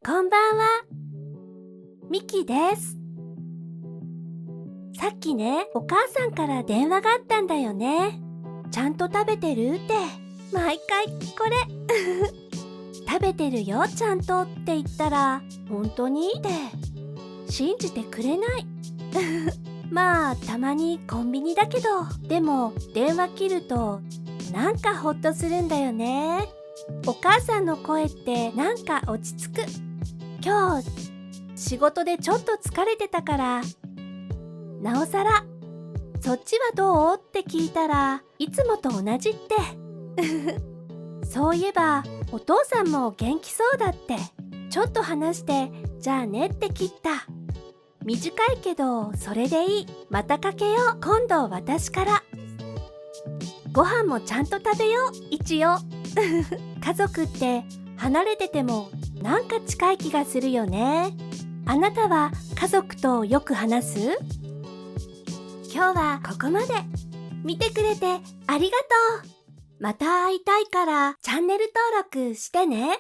こんばんは、ミキです。さっきね、お母さんから電話があったんだよね。ちゃんと食べてるって、毎回これ。食べてるよ、ちゃんとって言ったら、本当にって信じてくれない。まあ、たまにコンビニだけど、でも電話切ると、なんかほっとするんだよね。お母さんの声ってなんか落ち着く。今日仕事でちょっと疲れてたから、なおさらそっちはどうって聞いたら、いつもと同じって。そういえばお父さんも元気そうだって。ちょっと話してじゃあねって切った。短いけどそれでいい。またかけよう。今度私から。ご飯もちゃんと食べよう。一応。家族って離れててもなんか近い気がするよね。あなたは家族とよく話す？今日はここまで。見てくれてありがとう。また会いたいからチャンネル登録してね。